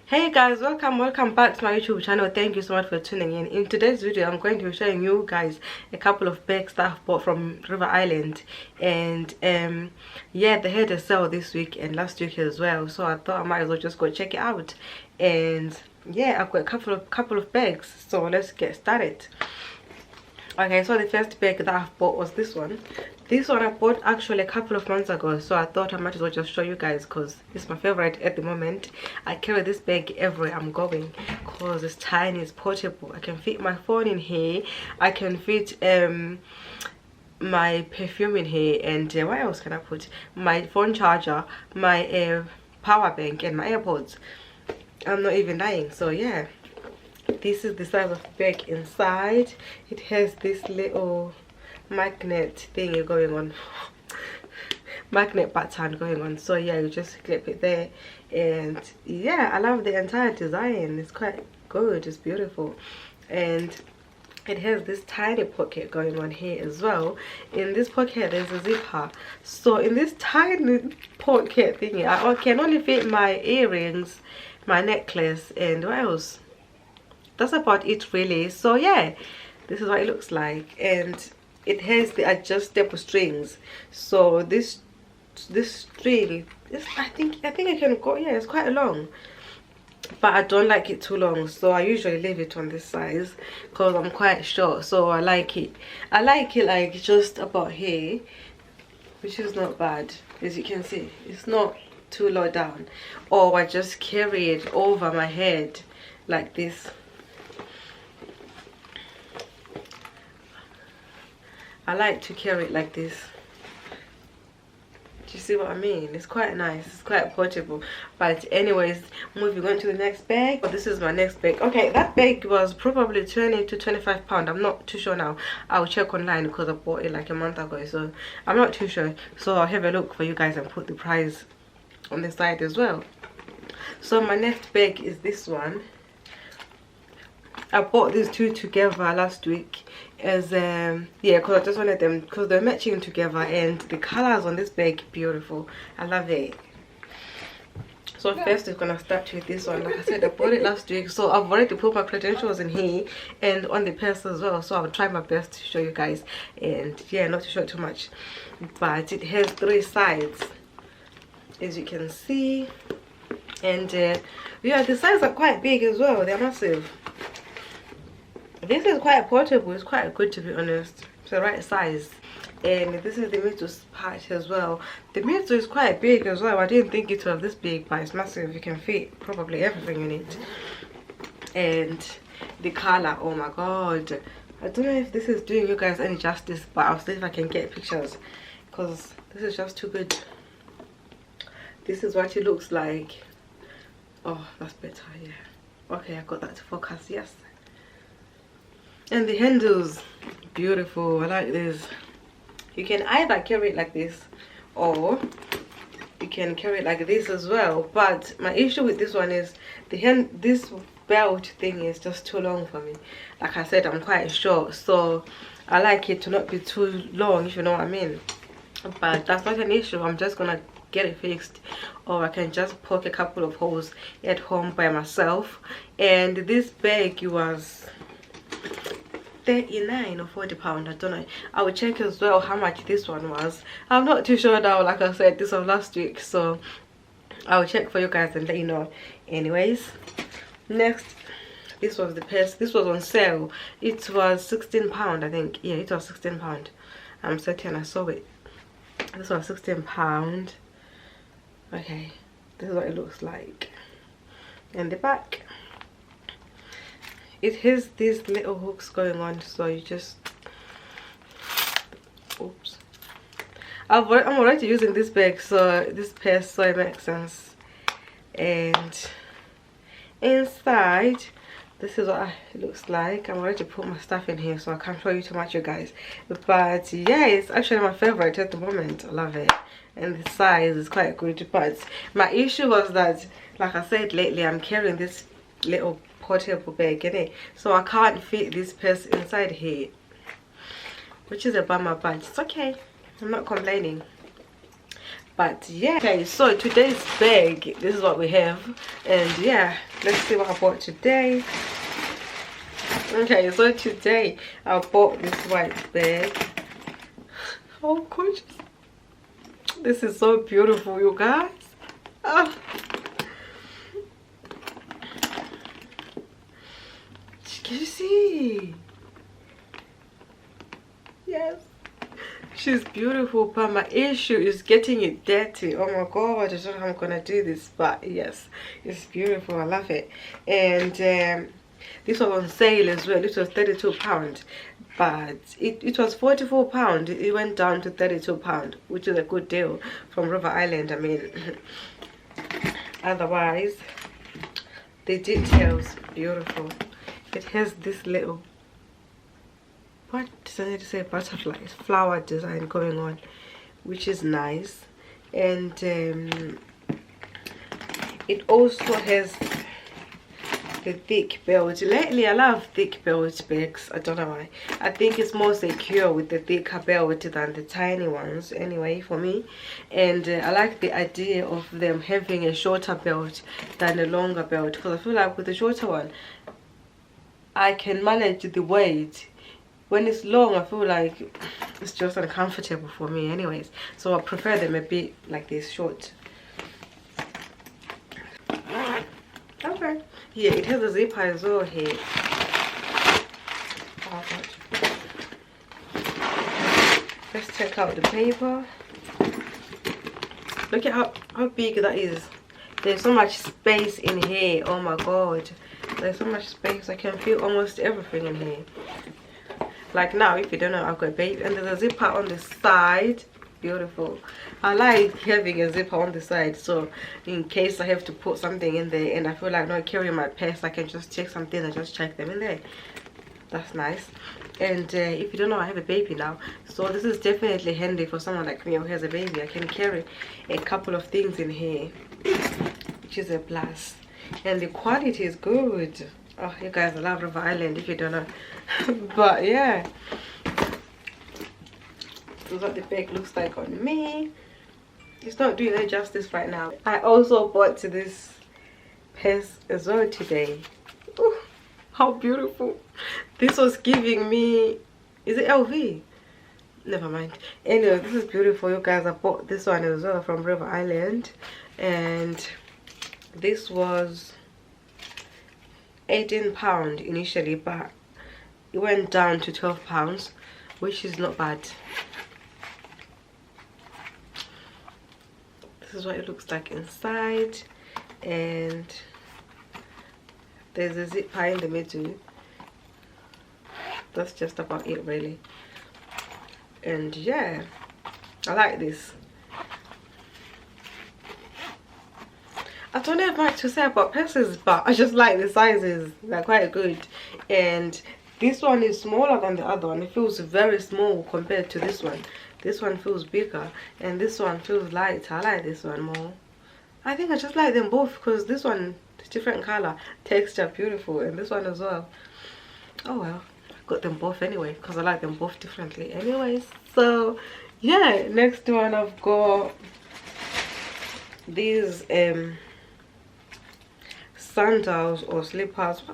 Hey guys, welcome back to my YouTube channel. Thank you so much for tuning in today's video. I'm going to be showing you guys a couple of bags that I've bought from River Island, and yeah, they had a sale this week and last week as well, so I thought I might as well just go check it out. And yeah, I've got a couple of bags, so let's get started. Okay, so the first bag that I've bought was this one. This one I bought actually a couple of months ago, so I thought I might as well just show you guys because it's my favorite at the moment. I carry this bag everywhere I'm going because it's tiny, it's portable. I can fit my phone in here, I can fit my perfume in here, and what else can I put? My phone charger, my power bank, and my AirPods. I'm not even lying. So yeah, this is the size of the bag inside. It has this little magnet thingy going on, magnet pattern going on, so yeah, you just clip it there. And yeah, I love the entire design. It's quite good, it's beautiful, and it has this tiny pocket going on here as well. In this pocket there's a zipper, so in this tiny pocket thingy I can only fit my earrings, my necklace, and what else? That's about it really. So yeah, this is what it looks like, and it has the adjustable strings. So this string is, I think it can go, yeah, it's quite long, but I don't like it too long, so I usually leave it on this size because I'm quite short. So I like it like just about here, which is not bad. As you can see, it's not too low down. Or I just carry it over my head like this. I like to carry it like this. Do you see what I mean? It's quite nice, it's quite portable. But anyways, moving on to the next bag. Oh, this is my next bag. Okay, that bag was probably 20 to 25 pounds. I'm not too sure now. I'll check online because I bought it like a month ago, so I'm not too sure. So I'll have a look for you guys and put the price on the side as well. So my next bag is this one. I bought these two together last week as yeah, because I just wanted them because they're matching together, and the colors on this bag beautiful. I love it. So first we're gonna start with this one. Like I said, I bought it last week, so I've already put my credentials in here and on the purse as well, so I'll try my best to show you guys, and yeah, not to show too much. But it has 3 sides, as you can see, and yeah, the sides are quite big as well. They're massive. This is quite portable, it's quite good to be honest. It's the right size. And this is the middle part as well. The middle is quite big as well. I didn't think it was this big, but it's massive. You can fit probably everything in it. And the color, oh my god, I don't know if this is doing you guys any justice, but I'll see if I can get pictures because this is just too good. This is what it looks like. Oh, that's better, yeah. Okay, I got that to focus, yes. And the handles, beautiful. I like this. You can either carry it like this, or you can carry it like this as well. But my issue with this one is this belt thing is just too long for me. Like I said, I'm quite short, so I like it to not be too long, if you know what I mean. But that's not an issue. I'm just gonna get it fixed, or I can just poke a couple of holes at home by myself. And this bag was 39 or 40 pounds, I don't know. I will check as well how much this one was. I'm not too sure now. Like I said, this was last week, so I'll check for you guys and let you know. Anyways, next, this was the purse. This was on sale. It was 16 pounds, I think. Yeah, it was 16 pounds. I'm certain I saw it. This was 16 pounds. Okay, this is what it looks like. And the back, it has these little hooks going on, so you just, oops, I'm already using this bag, so this purse, so it makes sense. And inside, this is what it looks like. I'm ready to put my stuff in here, so I can't show you too much, you guys. But yeah, it's actually my favorite at the moment. I love it, and the size is quite good. But my issue was that, like I said, lately I'm carrying this little portable bag in it, so I can't fit this purse inside here, which is a bummer, but it's okay. I'm not complaining. But yeah, okay, so today's bag, this is what we have. And yeah, let's see what I bought today. Okay, so today I bought this white bag. Oh gorgeous, this is so beautiful, you guys. Oh. Can you see? Yes, she's beautiful, but my issue is getting it dirty. Oh my god, I don't know how I'm gonna do this, but yes, it's beautiful. I love it. And this was on sale as well. It was £32, but it was £44. It went down to £32, which is a good deal from River Island. I mean, otherwise the details beautiful. It has this little, what does I need to say, butterflies, flower design going on, which is nice. And it also has the thick belt. Lately I love thick belt bags. I don't know why. I think it's more secure with the thicker belt than the tiny ones, anyway, for me. And I like the idea of them having a shorter belt than a longer belt, because I feel like with the shorter one I can manage the weight. When it's long, I feel like it's just uncomfortable for me anyways, so I prefer them a bit like this, short. Okay, yeah, it has a zipper as well here. Let's check out the paper. Look at how big that is. There's so much space in here. Oh my god, there's so much space. I can feel almost everything in here. Like now, if you don't know, I've got a baby, and there's a zipper on the side. Beautiful. I like having a zipper on the side, so in case I have to put something in there and I feel like not carrying my purse, I can just take something and just check them in there. That's nice. And if you don't know, I have a baby now, so this is definitely handy for someone like me who has a baby. I can carry a couple of things in here, which is a plus. And the quality is good. Oh, you guys, I love River Island, if you don't know. But yeah, this is what the bag looks like on me. It's not doing it justice right now. I also bought this purse as well today. Ooh, how beautiful. This was giving me, is it LV? Never mind. Anyway, this is beautiful, you guys. I bought this one as well from River Island, and this was £18 initially, but it went down to £12, which is not bad. This is what it looks like inside, and there's a zipper in the middle. That's just about it, really. And yeah, I like this. I don't have much to say about purses, but I just like the sizes. They're quite good. And this one is smaller than the other one. It feels very small compared to this one. This one feels bigger, and this one feels lighter. I like this one more. I think I just like them both, because this one is different color, texture, beautiful, and this one as well. Oh well, I got them both anyway, because I like them both differently anyways. So yeah, next one I've got these sandals or slippers. I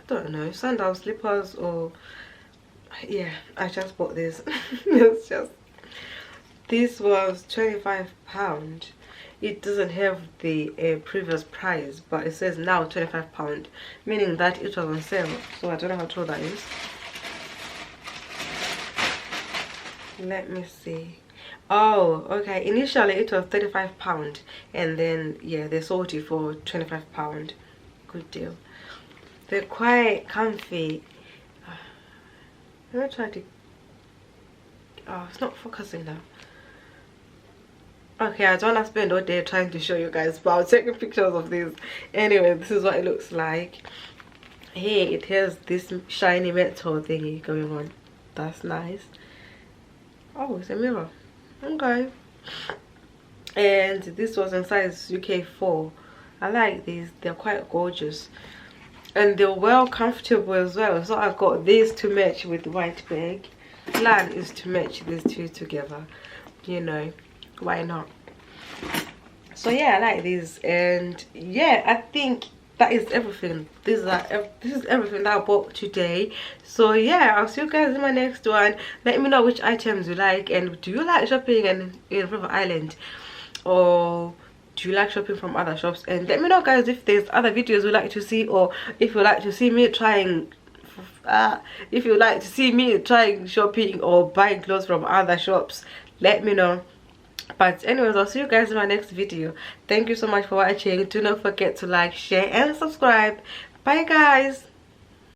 don't know, sandals, slippers, or yeah, I just bought this. It's just, this was £25. It doesn't have the previous price, but it says now £25, meaning that it was on sale. So I don't know how true that is. Let me see. Oh, okay, initially it was £35, and then yeah, they sold it for £25. Good deal. They're quite comfy. Let me try to, oh, it's not focusing now. Okay, I don't want to spend all day trying to show you guys, but I'll take pictures of this. Anyway, this is what it looks like. Here it has this shiny metal thingy going on. That's nice. Oh, it's a mirror. Okay. And this was in size UK 4. I like these. They're quite gorgeous, and they're well comfortable as well. So I've got this to match with the white bag. Plan is to match these two together, you know, why not? So yeah, I like these. And yeah, I think that is everything. This is everything that I bought today. So yeah, I'll see you guys in my next one. Let me know which items you like, and do you like shopping in River Island, or do you like shopping from other shops? And let me know, guys, if there's other videos you'd like to see, or if you like to see me trying if you like to see me trying shopping or buying clothes from other shops. Let me know. But anyways, I'll see you guys in my next video. Thank you so much for watching. Do not forget to like, share and subscribe. Bye guys.